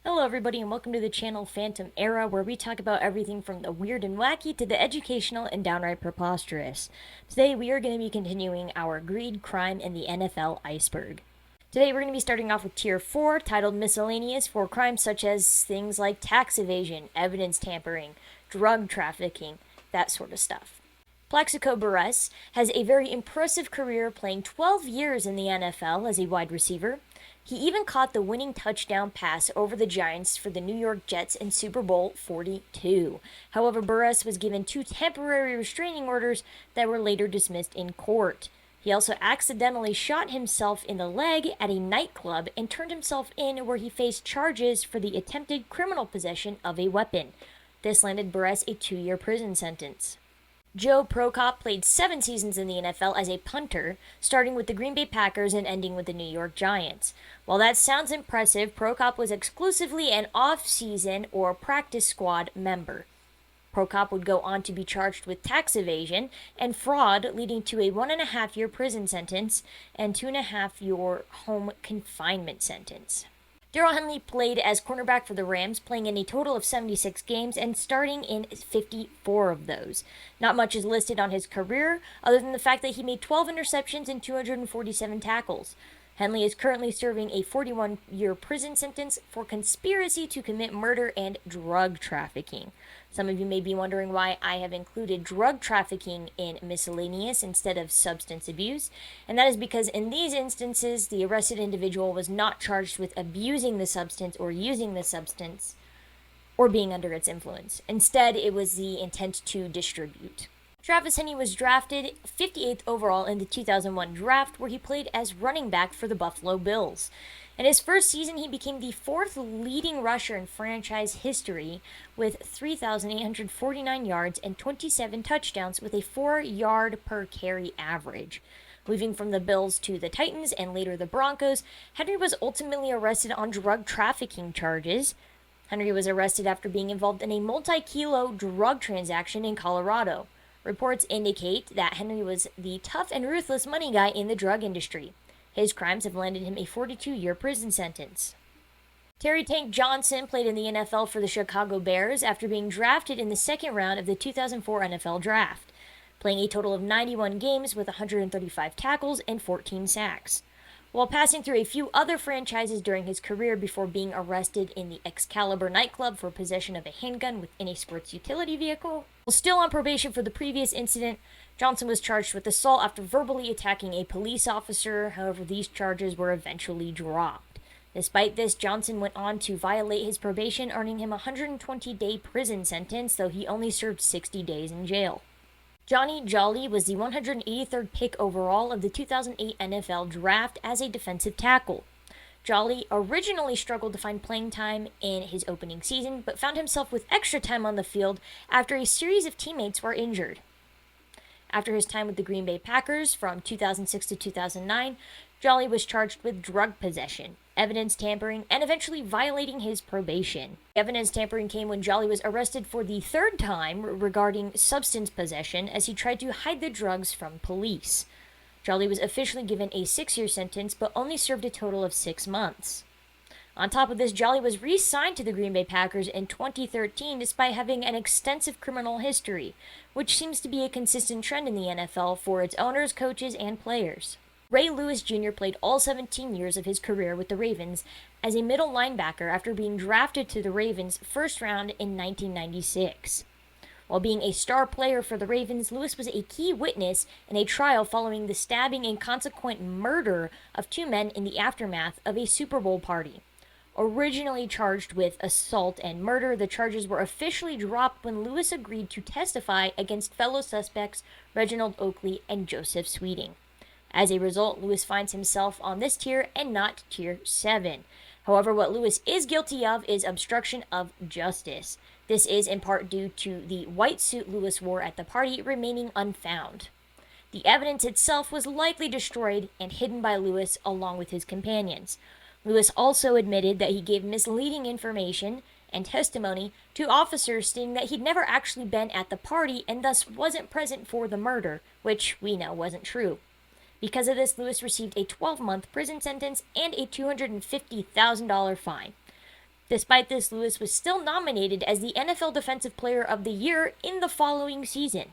Hello everybody and welcome to the channel Phantom Era, where we talk about everything from the weird and wacky to the educational and downright preposterous. Today we are going to be continuing our Greed, Crime, and the NFL Iceberg. Today we're going to be starting off with Tier 4, titled Miscellaneous, for crimes such as things like tax evasion, evidence tampering, drug trafficking, that sort of stuff. Plaxico has a very impressive career, playing 12 years in the NFL as a wide receiver. He even caught the winning touchdown pass over the Giants for the New York Jets in Super Bowl 42. However, Burress was given 2 temporary restraining orders that were later dismissed in court. He also accidentally shot himself in the leg at a nightclub and turned himself in, where he faced charges for the attempted criminal possession of a weapon. This landed Burress a 2-year prison sentence. Joe Prokop played 7 seasons in the NFL as a punter, starting with the Green Bay Packers and ending with the New York Giants. While that sounds impressive, Prokop was exclusively an off-season or practice squad member. Prokop would go on to be charged with tax evasion and fraud, leading to a 1.5-year prison sentence and 2.5-year home confinement sentence. Daryl Henley played as cornerback for the Rams, playing in a total of 76 games and starting in 54 of those. Not much is listed on his career, other than the fact that he made 12 interceptions and 247 tackles. Henley is currently serving a 41-year prison sentence for conspiracy to commit murder and drug trafficking. Some of you may be wondering why I have included drug trafficking in miscellaneous instead of substance abuse, and that is because in these instances, the arrested individual was not charged with abusing the substance or using the substance or being under its influence. Instead, it was the intent to distribute. Travis Henry was drafted 58th overall in the 2001 draft, where he played as running back for the Buffalo Bills. In his first season, he became the 4th leading rusher in franchise history with 3,849 yards and 27 touchdowns with a 4-yard per carry average. Moving from the Bills to the Titans and later the Broncos, Henry was ultimately arrested on drug trafficking charges. Henry was arrested after being involved in a multi-kilo drug transaction in Colorado. Reports indicate that Henry was the tough and ruthless money guy in the drug industry. His crimes have landed him a 42-year prison sentence. Terry Tank Johnson played in the NFL for the Chicago Bears after being drafted in the 2nd round of the 2004 NFL Draft, playing a total of 91 games with 135 tackles and 14 sacks. While passing through a few other franchises during his career before being arrested in the Excalibur nightclub for possession of a handgun within a sports utility vehicle. While still on probation for the previous incident, Johnson was charged with assault after verbally attacking a police officer. However, these charges were eventually dropped. Despite this, Johnson went on to violate his probation, earning him a 120-day prison sentence, though he only served 60 days in jail. Johnny Jolly was the 183rd pick overall of the 2008 NFL Draft as a defensive tackle. Jolly originally struggled to find playing time in his opening season, but found himself with extra time on the field after a series of teammates were injured. After his time with the Green Bay Packers from 2006 to 2009, Jolly was charged with drug possession, evidence tampering, and eventually violating his probation. Evidence tampering came when Jolly was arrested for the 3rd time regarding substance possession, as he tried to hide the drugs from police. Jolly was officially given a 6-year sentence, but only served a total of 6 months. On top of this, Jolly was re-signed to the Green Bay Packers in 2013 despite having an extensive criminal history, which seems to be a consistent trend in the NFL for its owners, coaches, and players. Ray Lewis Jr. played all 17 years of his career with the Ravens as a middle linebacker after being drafted to the Ravens 1st round in 1996. While being a star player for the Ravens, Lewis was a key witness in a trial following the stabbing and consequent murder of 2 men in the aftermath of a Super Bowl party. Originally charged with assault and murder, the charges were officially dropped when Lewis agreed to testify against fellow suspects Reginald Oakley and Joseph Sweeting. As a result, Lewis finds himself on this tier and not tier 7. However, what Lewis is guilty of is obstruction of justice. This is in part due to the white suit Lewis wore at the party remaining unfound. The evidence itself was likely destroyed and hidden by Lewis along with his companions. Lewis also admitted that he gave misleading information and testimony to officers stating that he'd never actually been at the party and thus wasn't present for the murder, which we know wasn't true. Because of this, Lewis received a 12-month prison sentence and a $250,000 fine. Despite this, Lewis was still nominated as the NFL Defensive Player of the Year in the following season.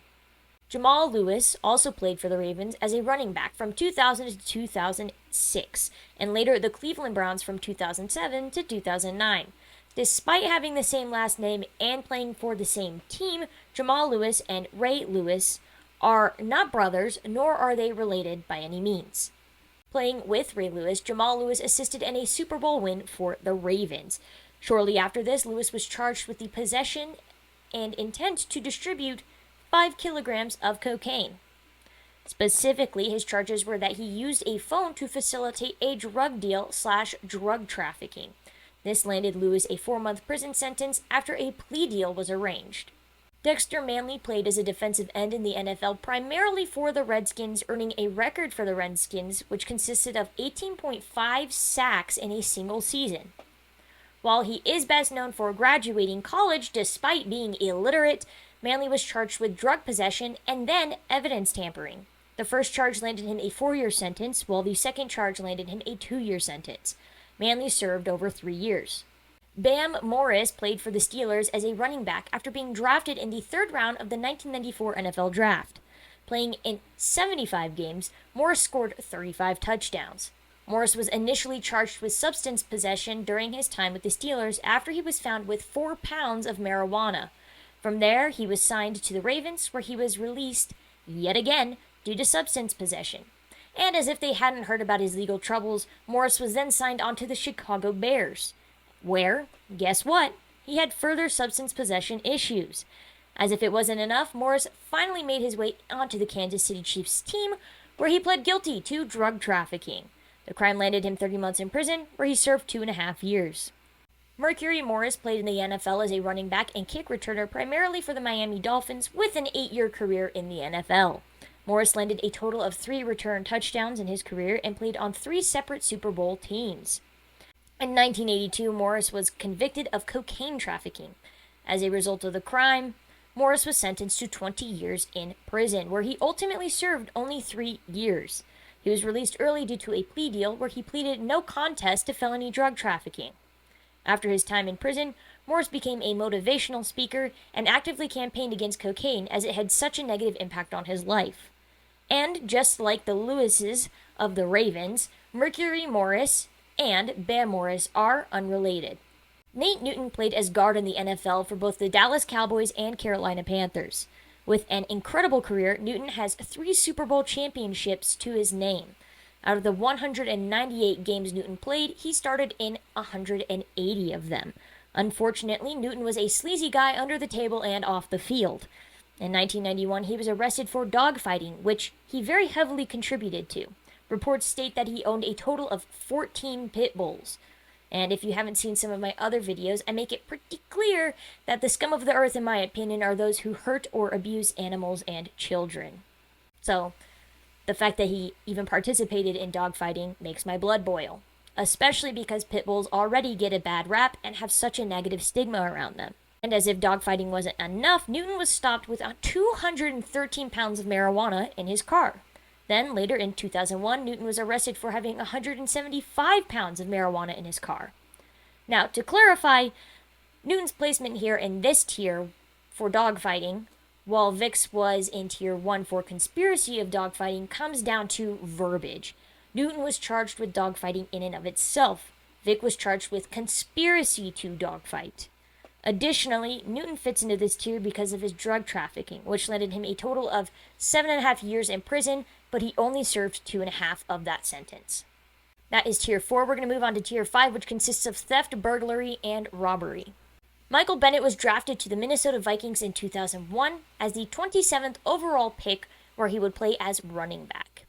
Jamal Lewis also played for the Ravens as a running back from 2000 to 2006, and later the Cleveland Browns from 2007 to 2009. Despite having the same last name and playing for the same team, Jamal Lewis and Ray Lewis are not brothers, nor are they related by any means. Playing with Ray Lewis, Jamal Lewis assisted in a Super Bowl win for the Ravens. Shortly after this, Lewis was charged with the possession and intent to distribute 5 kilograms of cocaine. Specifically, his charges were that he used a phone to facilitate a drug deal / drug trafficking. This landed Lewis a 4-month prison sentence after a plea deal was arranged. Dexter Manley played as a defensive end in the NFL primarily for the Redskins, earning a record for the Redskins, which consisted of 18.5 sacks in a single season. While he is best known for graduating college despite being illiterate, Manley was charged with drug possession and then evidence tampering. The first charge landed him a 4-year sentence, while the second charge landed him a 2-year sentence. Manley served over 3 years. Bam Morris played for the Steelers as a running back after being drafted in the 3rd round of the 1994 NFL Draft. Playing in 75 games, Morris scored 35 touchdowns. Morris was initially charged with substance possession during his time with the Steelers after he was found with 4 pounds of marijuana. From there, he was signed to the Ravens, where he was released yet again due to substance possession. And as if they hadn't heard about his legal troubles, Morris was then signed onto the Chicago Bears, where, guess what, he had further substance possession issues. As if it wasn't enough, Morris finally made his way onto the Kansas City Chiefs team, where he pled guilty to drug trafficking. The crime landed him 30 months in prison, where he served 2.5 years. Mercury Morris played in the NFL as a running back and kick returner primarily for the Miami Dolphins, with an 8-year career in the NFL. Morris landed a total of 3 return touchdowns in his career and played on 3 separate Super Bowl teams. In 1982, Morris was convicted of cocaine trafficking. As a result of the crime, Morris was sentenced to 20 years in prison, where he ultimately served only 3 years. He was released early due to a plea deal where he pleaded no contest to felony drug trafficking. After his time in prison, Morris became a motivational speaker and actively campaigned against cocaine as it had such a negative impact on his life. And just like the Lewises of the Ravens, Mercury Morris and Bam Morris are unrelated. Nate Newton played as guard in the NFL for both the Dallas Cowboys and Carolina Panthers. With an incredible career, Newton has 3 Super Bowl championships to his name. Out of the 198 games Newton played, he started in 180 of them. Unfortunately, Newton was a sleazy guy under the table and off the field. In 1991, he was arrested for dogfighting, which he very heavily contributed to. Reports state that he owned a total of 14 pit bulls. And if you haven't seen some of my other videos, I make it pretty clear that the scum of the earth, in my opinion, are those who hurt or abuse animals and children. So, the fact that he even participated in dogfighting makes my blood boil, especially because pit bulls already get a bad rap and have such a negative stigma around them. And as if dogfighting wasn't enough, Newton was stopped with 213 pounds of marijuana in his car. Then, later in 2001, Newton was arrested for having 175 pounds of marijuana in his car. Now, to clarify, Newton's placement here in this tier for dogfighting, while Vic's was in tier 1 for conspiracy of dogfighting, comes down to verbiage. Newton was charged with dogfighting in and of itself. Vic was charged with conspiracy to dogfight. Additionally, Newton fits into this tier because of his drug trafficking, which landed him a total of 7.5 years in prison, but he only served 2.5 of that sentence. That is tier 4. We're going to move on to tier 5, which consists of theft, burglary, and robbery. Michael Bennett was drafted to the Minnesota Vikings in 2001 as the 27th overall pick, where he would play as running back.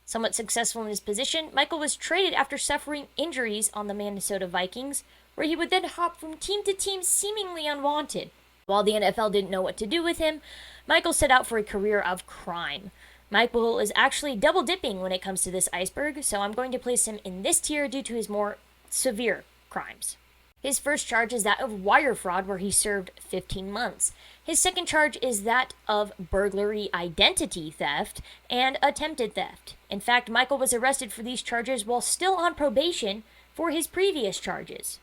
Somewhat successful in his position, Michael was traded after suffering injuries on the Minnesota Vikings, where he would then hop from team to team seemingly unwanted. While the NFL didn't know what to do with him, Michael set out for a career of crime. Michael is actually double dipping when it comes to this iceberg, so I'm going to place him in this tier due to his more severe crimes. His first charge is that of wire fraud, where he served 15 months. His second charge is that of burglary, identity theft, and attempted theft. In fact, Michael was arrested for these charges while still on probation for his previous charges.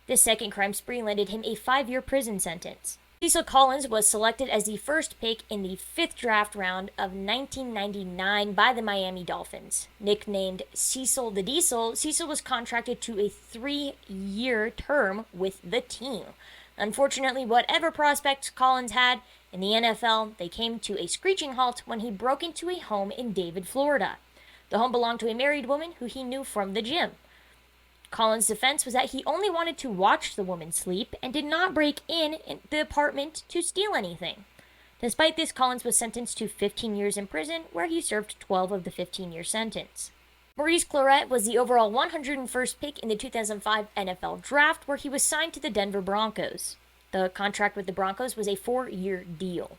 This second crime spree landed him a 5-year prison sentence. Cecil Collins was selected as the first pick in the 5th draft round of 1999 by the Miami Dolphins. Nicknamed Cecil the Diesel, Cecil was contracted to a 3-year term with the team. Unfortunately, whatever prospects Collins had in the NFL, they came to a screeching halt when he broke into a home in David, Florida. The home belonged to a married woman who he knew from the gym. Collins' defense was that he only wanted to watch the woman sleep and did not break in the apartment to steal anything. Despite this, Collins was sentenced to 15 years in prison, where he served 12 of the 15-year sentence. Maurice Claret was the overall 101st pick in the 2005 NFL Draft, where he was signed to the Denver Broncos. The contract with the Broncos was a 4-year deal.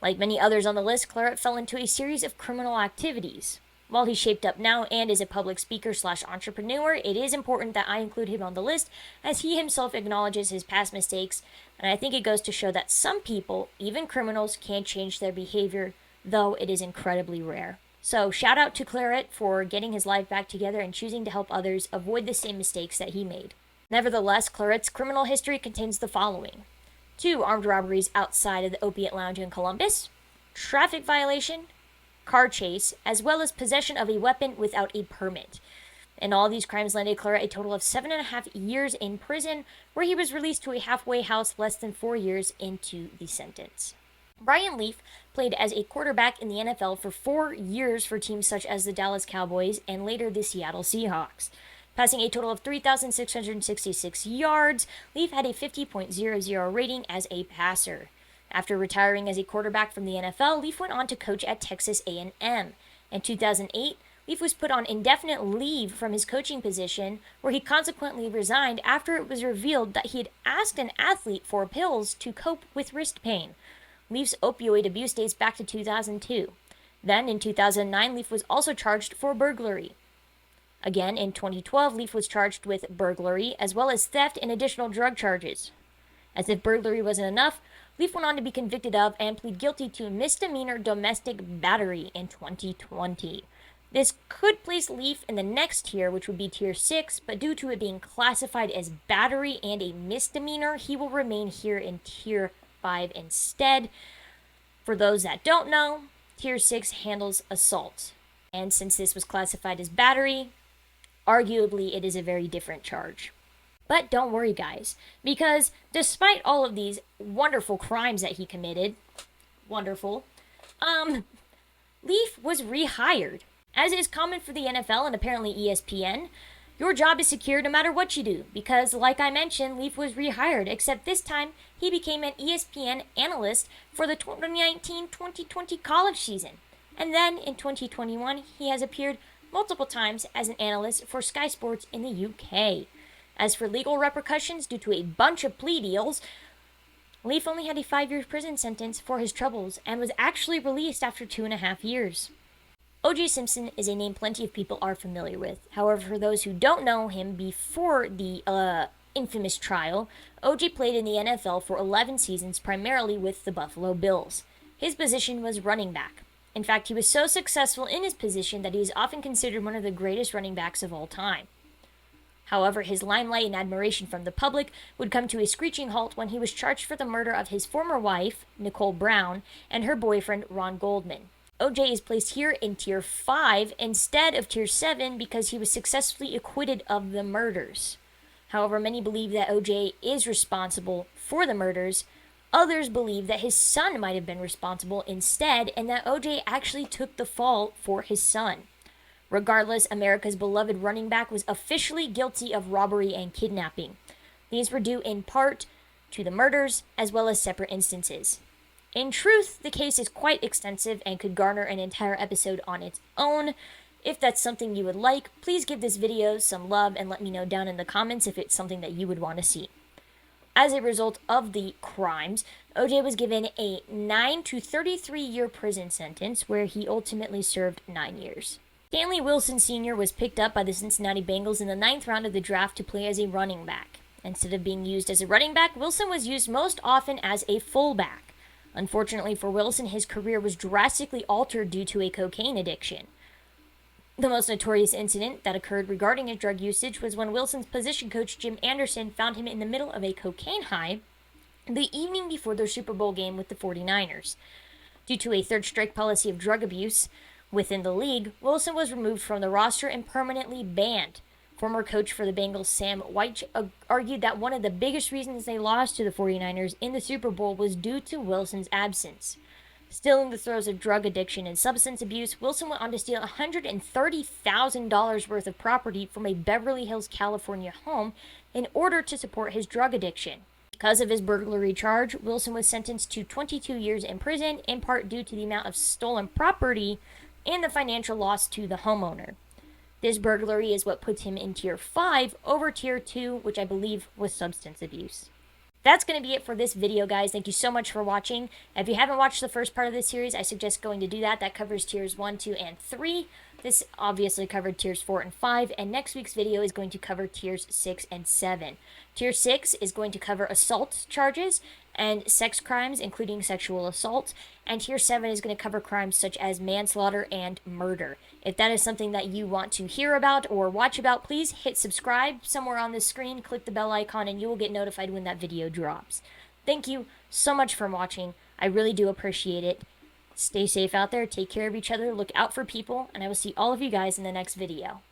Like many others on the list, Claret fell into a series of criminal activities. While he's shaped up now and is a public speaker/entrepreneur, it is important that I include him on the list, as he himself acknowledges his past mistakes, and I think it goes to show that some people, even criminals, can change their behavior, though it is incredibly rare. So shout out to Claret for getting his life back together and choosing to help others avoid the same mistakes that he made. Nevertheless, Claret's criminal history contains the following: 2 armed robberies outside of the Opiate Lounge in Columbus, traffic violation, car chase, as well as possession of a weapon without a permit. And all these crimes landed Claret a total of 7.5 years in prison, where he was released to a halfway house less than 4 years into the sentence. Brian Leaf played as a quarterback in the NFL for 4 years for teams such as the Dallas Cowboys and later the Seattle Seahawks. Passing a total of 3,666 yards, Leaf had a 50.00 rating as a passer. After retiring as a quarterback from the NFL, Leaf went on to coach at Texas A&M. In 2008, Leaf was put on indefinite leave from his coaching position, where he consequently resigned after it was revealed that he had asked an athlete for pills to cope with wrist pain. Leaf's opioid abuse dates back to 2002. Then, in 2009, Leaf was also charged for burglary. Again, in 2012, Leaf was charged with burglary, as well as theft and additional drug charges. As if burglary wasn't enough, Leaf went on to be convicted of and plead guilty to misdemeanor domestic battery in 2020. This could place Leaf in the next tier, which would be tier 6, but due to it being classified as battery and a misdemeanor, he will remain here in tier 5 instead. For those that don't know, tier 6 handles assault. And since this was classified as battery, arguably it is a very different charge. But don't worry, guys, because despite all of these wonderful crimes that he committed, Leaf was rehired. As is common for the NFL and apparently ESPN, your job is secure no matter what you do, because like I mentioned, Leaf was rehired, except this time he became an ESPN analyst for the 2019-2020 college season. And then in 2021, he has appeared multiple times as an analyst for Sky Sports in the UK. As for legal repercussions due to a bunch of plea deals, Leaf only had a 5-year prison sentence for his troubles and was actually released after 2.5 years. O.J. Simpson is a name plenty of people are familiar with. However, for those who don't know him before the infamous trial, O.J. played in the NFL for 11 seasons, primarily with the Buffalo Bills. His position was running back. In fact, he was so successful in his position that he is often considered one of the greatest running backs of all time. However, his limelight and admiration from the public would come to a screeching halt when he was charged for the murder of his former wife, Nicole Brown, and her boyfriend, Ron Goldman. OJ is placed here in tier 5 instead of tier 7 because he was successfully acquitted of the murders. However, many believe that OJ is responsible for the murders. Others believe that his son might have been responsible instead, and that OJ actually took the fall for his son. Regardless, America's beloved running back was officially guilty of robbery and kidnapping. These were due in part to the murders, as well as separate instances. In truth, the case is quite extensive and could garner an entire episode on its own. If that's something you would like, please give this video some love and let me know down in the comments if it's something that you would want to see. As a result of the crimes, OJ was given a 9 to 33-year prison sentence where he ultimately served 9 years. Stanley Wilson Sr. was picked up by the Cincinnati Bengals in the 9th round of the draft to play as a running back. Instead of being used as a running back, Wilson was used most often as a fullback. Unfortunately for Wilson, his career was drastically altered due to a cocaine addiction. The most notorious incident that occurred regarding his drug usage was when Wilson's position coach Jim Anderson found him in the middle of a cocaine high the evening before their Super Bowl game with the 49ers. Due to a third strike policy of drug abuse within the league, Wilson was removed from the roster and permanently banned. Former coach for the Bengals Sam White argued that one of the biggest reasons they lost to the 49ers in the Super Bowl was due to Wilson's absence. Still in the throes of drug addiction and substance abuse, Wilson went on to steal $130,000 worth of property from a Beverly Hills, California home in order to support his drug addiction. Because of his burglary charge, Wilson was sentenced to 22 years in prison, in part due to the amount of stolen property and the financial loss to the homeowner. This burglary is what puts him in Tier 5 over Tier 2, which I believe was substance abuse. That's going to be it for this video, guys. Thank you so much for watching. If you haven't watched the first part of this series, I suggest going to do that. That covers Tiers 1, 2, and 3. This obviously covered Tiers 4 and 5, and next week's video is going to cover Tiers 6 and 7. Tier 6 is going to cover assault charges and sex crimes, including sexual assault, and Tier 7 is going to cover crimes such as manslaughter and murder. If that is something that you want to hear about or watch about, please hit subscribe somewhere on the screen, click the bell icon, and you will get notified when that video drops. Thank you so much for watching. I really do appreciate it. Stay safe out there, take care of each other, look out for people, and I will see all of you guys in the next video.